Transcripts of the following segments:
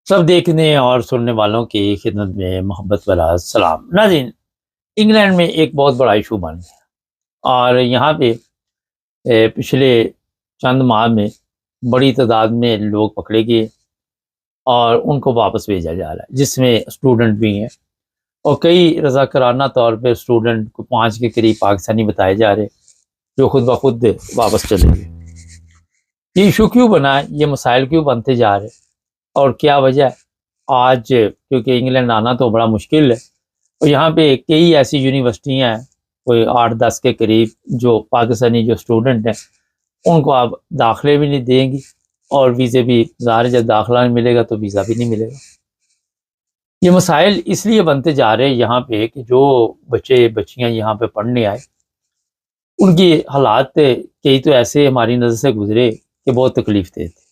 سب دیکھنے اور سننے والوں کی خدمت میں محبت والا سلام ناظرین۔ انگلینڈ میں ایک بہت بڑا ایشو بن گیا اور یہاں پہ پچھلے چند ماہ میں بڑی تعداد میں لوگ پکڑے گئے اور ان کو واپس بھیجا جا رہا ہے، جس میں اسٹوڈنٹ بھی ہیں اور کئی رضاکارانہ طور پہ اسٹوڈنٹ کو 5 کے قریب پاکستانی بتائے جا رہے جو خود بخود واپس چلے گئے۔ یہ ایشو کیوں بنا ہے، یہ مسائل کیوں بنتے جا رہے اور کیا وجہ ہے؟ آج کیونکہ انگلینڈ آنا تو بڑا مشکل ہے اور یہاں پہ کئی ایسی یونیورسٹیاں ہیں، کوئی 8-10 کے قریب، جو پاکستانی جو اسٹوڈنٹ ہیں ان کو آپ داخلے بھی نہیں دیں گی اور ویزے بھی ظاہر ہے جب داخلہ نہیں ملے گا تو ویزا بھی نہیں ملے گا۔ یہ مسائل اس لیے بنتے جا رہے ہیں یہاں پہ کہ جو بچے بچیاں یہاں پہ پڑھنے آئے ان کی حالات کئی تو ایسے ہماری نظر سے گزرے کہ بہت تکلیف دہ تھے۔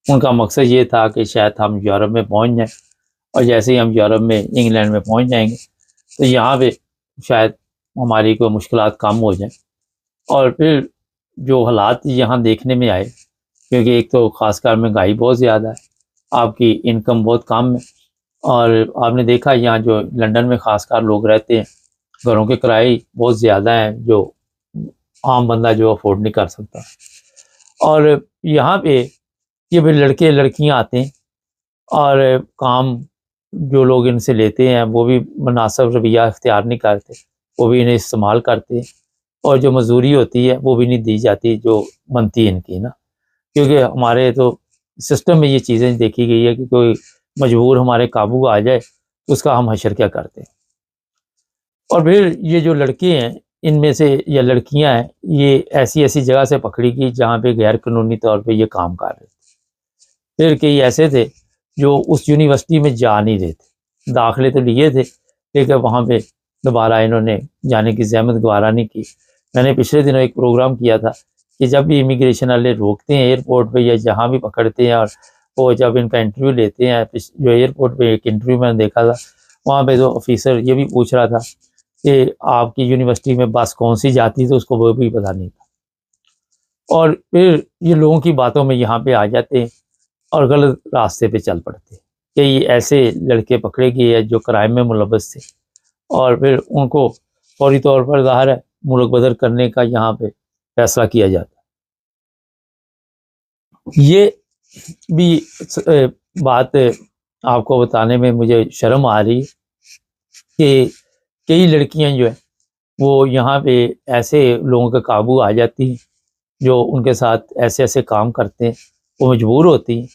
ان کا مقصد یہ تھا کہ شاید ہم یورپ میں پہنچ جائیں اور جیسے ہی ہم یورپ میں انگلینڈ میں پہنچ جائیں گے تو یہاں پہ شاید ہماری کوئی مشکلات کم ہو جائیں، اور پھر جو حالات یہاں دیکھنے میں آئے، کیونکہ ایک تو خاص کر مہنگائی بہت زیادہ ہے، آپ کی انکم بہت کم ہے، اور آپ نے دیکھا یہاں جو لنڈن میں خاص کر لوگ رہتے ہیں گھروں کے کرائے بہت زیادہ ہیں جو عام بندہ جو افورڈ نہیں کر سکتا۔ اور یہاں پہ یہ بھی لڑکے لڑکیاں آتے ہیں اور کام جو لوگ ان سے لیتے ہیں وہ بھی مناسب رویہ اختیار نہیں کرتے، وہ بھی انہیں استعمال کرتے ہیں، اور جو مزدوری ہوتی ہے وہ بھی نہیں دی جاتی جو بنتی ہے ان کی نا، کیونکہ ہمارے تو سسٹم میں یہ چیزیں دیکھی گئی ہے کہ کوئی مجبور ہمارے قابو آ جائے اس کا ہم حشر کیا کرتے ہیں۔ اور پھر یہ جو لڑکے ہیں ان میں سے یا لڑکیاں ہیں، یہ ایسی ایسی جگہ سے پکڑی گئی جہاں پہ غیر قانونی طور پہ یہ کام کر رہے تھے۔ پھر کئی ایسے تھے جو اس یونیورسٹی میں جا نہیں رہے تھے، داخلے تو لیے تھے لیکن وہاں پہ دوبارہ انہوں نے جانے کی زحمت گوارا نہیں کی۔ میں نے پچھلے دنوں ایک پروگرام کیا تھا کہ جب بھی امیگریشن والے روکتے ہیں ایئرپورٹ پہ یا جہاں بھی پکڑتے ہیں، اور وہ جب ان کا انٹرویو لیتے ہیں، جو ایئرپورٹ پہ ایک انٹرویو میں نے دیکھا تھا وہاں پہ تو آفیسر یہ بھی پوچھ رہا تھا کہ آپ کی یونیورسٹی میں بس کون سی جاتی، تو اس کو وہ بھی پتہ نہیں تھا۔ اور پھر یہ لوگوں کی باتوں میں یہاں پہ آ جاتے ہیں اور غلط راستے پہ چل پڑتے ہیں۔ کئی ایسے لڑکے پکڑے گئے ہیں جو کرائم میں ملوث تھے اور پھر ان کو فوری طور پر ظاہر ہے ملک بدر کرنے کا یہاں پہ فیصلہ کیا جاتا ہے۔ یہ بھی بات آپ کو بتانے میں مجھے شرم آ رہی ہے کہ کئی لڑکیاں جو ہیں وہ یہاں پہ ایسے لوگوں کے قابو آ جاتی ہیں جو ان کے ساتھ ایسے ایسے کام کرتے ہیں، وہ مجبور ہوتی ہیں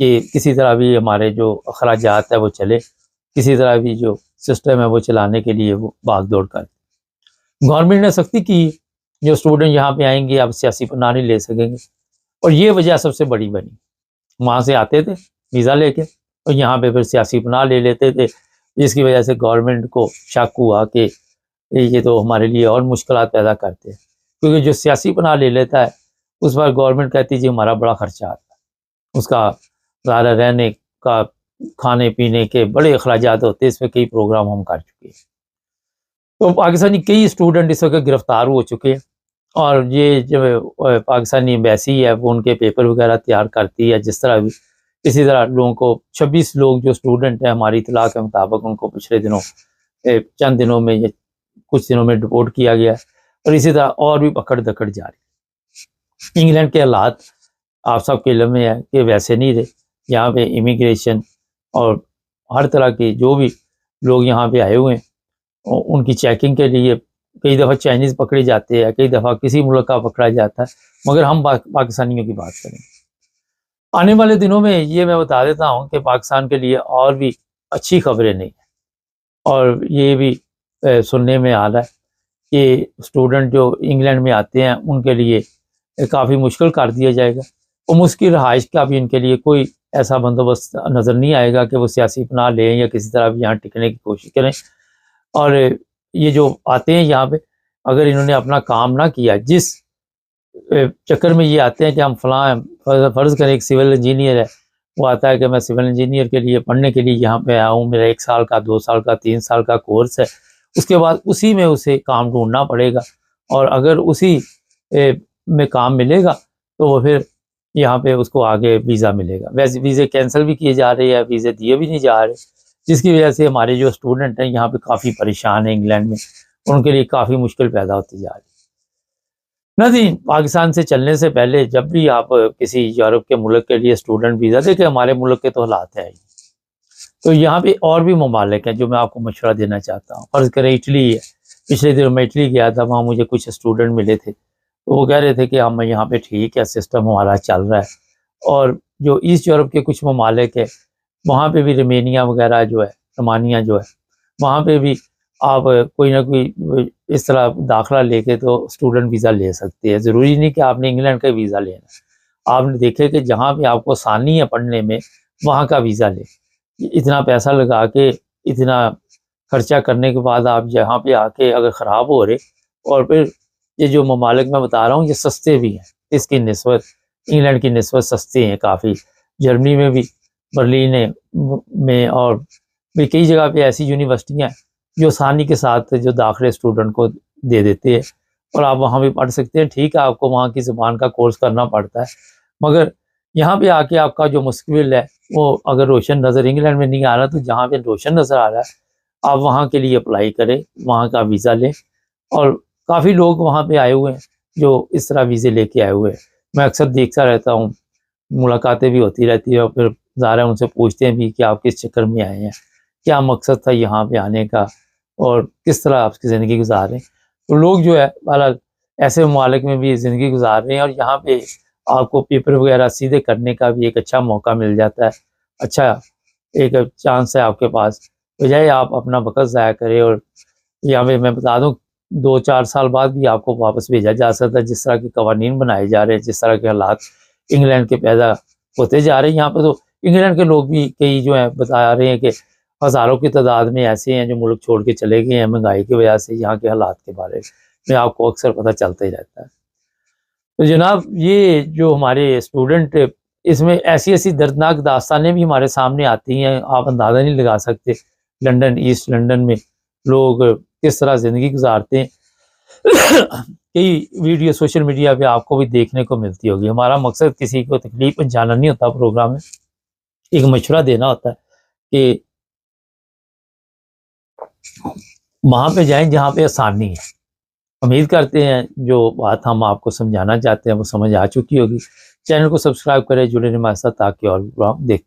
کہ کسی طرح بھی ہمارے جو اخراجات ہے وہ چلے، کسی طرح بھی جو سسٹم ہے وہ چلانے کے لیے وہ بھاگ دوڑ کرتے۔ گورنمنٹ نے سختی کی، جو اسٹوڈنٹ یہاں پہ آئیں گے اب سیاسی پناہ نہیں لے سکیں گے، اور یہ وجہ سب سے بڑی بنی۔ وہاں سے آتے تھے ویزا لے کے اور یہاں پہ پھر سیاسی پناہ لے لیتے تھے، جس کی وجہ سے گورنمنٹ کو شک ہوا کہ یہ تو ہمارے لیے اور مشکلات پیدا کرتے ہیں، کیونکہ جو سیاسی پناہ لے لیتا ہے اس پر گورنمنٹ کہتی ہے جی ہمارا بڑا خرچہ آتا ہے، اس کا ظاہر رہنے کا، کھانے پینے کے بڑے اخراجات ہوتے ہیں، اس میں کئی پروگرام ہم کر چکے ہیں۔ تو پاکستانی کئی اسٹوڈنٹ اس وقت گرفتار ہو چکے ہیں، اور یہ جو پاکستانی ایمبیسی ہے وہ ان کے پیپر وغیرہ تیار کرتی ہے، جس طرح بھی اسی طرح لوگوں کو 26 لوگ جو اسٹوڈنٹ ہیں ہماری اطلاع کے مطابق ان کو پچھلے دنوں چند دنوں میں یا کچھ دنوں میں ڈپورٹ کیا گیا، اور اسی طرح اور بھی پکڑ دکڑ جاری۔ انگلینڈ کے حالات آپ سب کے علم میں ہے کہ ویسے نہیں رہے، یہاں پہ امیگریشن اور ہر طرح کے جو بھی لوگ یہاں پہ آئے ہوئے ہیں ان کی چیکنگ کے لیے کئی دفعہ چائنیز پکڑے جاتے ہیں، کئی دفعہ کسی ملک کا پکڑا جاتا ہے، مگر ہم پاکستانیوں کی بات کریں۔ آنے والے دنوں میں یہ میں بتا دیتا ہوں کہ پاکستان کے لیے اور بھی اچھی خبریں نہیں ہیں، اور یہ بھی سننے میں آ رہا ہے کہ اسٹوڈنٹ جو انگلینڈ میں آتے ہیں ان کے لیے کافی مشکل کر دیا جائے گا، اور مشکل رہائش کا بھی ان کے لیے کوئی ایسا بندوبست نظر نہیں آئے گا کہ وہ سیاسی پناہ لیں یا کسی طرح بھی یہاں ٹکنے کی کوشش کریں۔ اور یہ جو آتے ہیں یہاں پہ اگر انہوں نے اپنا کام نہ کیا، جس چکر میں یہ آتے ہیں کہ ہم فلاں فرض کریں ایک سول انجینئر ہے، وہ آتا ہے کہ میں سول انجینئر کے لیے پڑھنے کے لیے یہاں پہ آیا ہوں، میرا 1 سال کا 2 سال کا 3 سال کا کورس ہے، اس کے بعد اسی میں اسے کام ڈھونڈنا پڑے گا، اور اگر اسی میں کام ملے گا تو وہ پھر یہاں پہ اس کو آگے ویزا ملے گا. ویسے ویزے کینسل بھی کیے جا رہے ہیں, ویزے دیے بھی نہیں جا رہے, جس کی وجہ سے ہمارے جو اسٹوڈنٹ ہیں یہاں پہ کافی پریشان ہیں انگلینڈ میں, ان کے لیے کافی مشکل پیدا ہوتی جا رہی ہے. ناظرین, پاکستان سے چلنے سے پہلے جب بھی آپ کسی یورپ کے ملک کے لیے اسٹوڈنٹ ویزا, دیکھیں ہمارے ملک کے تو حالات ہیں, تو یہاں پہ اور بھی ممالک ہیں جو میں آپ کو مشورہ دینا چاہتا ہوں. فرض کریں اٹلی ہے, پچھلے دنوں میں اٹلی گیا تھا, وہاں مجھے کچھ اسٹوڈنٹ ملے تھے, تو وہ کہہ رہے تھے کہ ہم یہاں پہ ٹھیک ہے, سسٹم ہمارا چل رہا ہے. اور جو ایسٹ یورپ کے کچھ ممالک ہے وہاں پہ بھی رومانیہ وغیرہ جو ہے, رومانیہ جو ہے, وہاں پہ بھی آپ کوئی نہ کوئی اس طرح داخلہ لے کے تو اسٹوڈنٹ ویزا لے سکتے ہیں. ضروری نہیں کہ آپ نے انگلینڈ کا ویزا لینا, آپ نے دیکھے کہ جہاں بھی آپ کو آسانی ہے پڑھنے میں وہاں کا ویزا لے. اتنا پیسہ لگا کے, اتنا خرچہ کرنے کے بعد آپ یہاں پہ آ کے اگر خراب ہو رہے, اور پھر یہ جو ممالک میں بتا رہا ہوں یہ سستے بھی ہیں, اس کی نسبت انگلینڈ کی نسبت سستے ہیں کافی. جرمنی میں بھی, برلین میں, اور بھی کئی جگہ پہ ایسی یونیورسٹیاں ہیں جو آسانی کے ساتھ جو داخلے اسٹوڈنٹ کو دے دیتے ہیں, اور آپ وہاں بھی پڑھ سکتے ہیں. ٹھیک ہے, آپ کو وہاں کی زبان کا کورس کرنا پڑتا ہے, مگر یہاں پہ آ کے آپ کا جو مستقبل ہے وہ اگر روشن نظر انگلینڈ میں نہیں آ رہا, تو جہاں پہ روشن نظر آ رہا ہے آپ وہاں کے لیے اپلائی کریں, وہاں کا ویزا لیں. اور کافی لوگ وہاں پہ آئے ہوئے ہیں جو اس طرح ویزے لے کے آئے ہوئے ہیں, میں اکثر دیکھتا رہتا ہوں, ملاقاتیں بھی ہوتی رہتی ہے, اور پھر ظاہر ہے ان سے پوچھتے ہیں بھی کہ آپ کس چکر میں آئے ہیں, کیا مقصد تھا یہاں پہ آنے کا, اور کس طرح آپ کی زندگی گزار رہے ہیں. تو لوگ جو ہے بہرحال ایسے ممالک میں بھی زندگی گزار رہے ہیں, اور یہاں پہ آپ کو پیپر وغیرہ سیدھے کرنے کا بھی ایک اچھا موقع مل جاتا ہے, اچھا ایک چانس ہے آپ کے پاس, بجائے آپ اپنا وقت ضائع کریں. اور یہاں پہ میں بتا دوں 2-4 سال بعد بھی آپ کو واپس بھیجا جا سکتا ہے, جس طرح کے قوانین بنائے جا رہے ہیں, جس طرح کے حالات انگلینڈ کے پیدا ہوتے جا رہے ہیں. یہاں پہ تو انگلینڈ کے لوگ بھی کئی جو ہیں بتا رہے ہیں کہ ہزاروں کی تعداد میں ایسے ہیں جو ملک چھوڑ کے چلے گئے ہیں مہنگائی کی وجہ سے. یہاں کے حالات کے بارے میں آپ کو اکثر پتہ چلتا ہی رہتا ہے. تو جناب یہ جو ہمارے اسٹوڈنٹ, اس میں ایسی ایسی دردناک داستانیں بھی ہمارے سامنے آتی ہیں, آپ اندازہ نہیں لگا سکتے. لنڈن, ایسٹ لنڈن میں لوگ کس طرح زندگی گزارتے ہیں. کئی ویڈیو سوشل میڈیا پہ آپ کو بھی دیکھنے کو ملتی ہوگی. ہمارا مقصد کسی کو تکلیف پہنچانا نہیں ہوتا, پروگرام میں ایک مشورہ دینا ہوتا ہے کہ وہاں پہ جائیں جہاں پہ آسانی ہے. امید کرتے ہیں جو بات ہم آپ کو سمجھانا چاہتے ہیں وہ سمجھ آ چکی ہوگی. چینل کو سبسکرائب کریں, جڑے رہیں ہمارے ساتھ تاکہ اور پروگرام دیکھتے ہیں.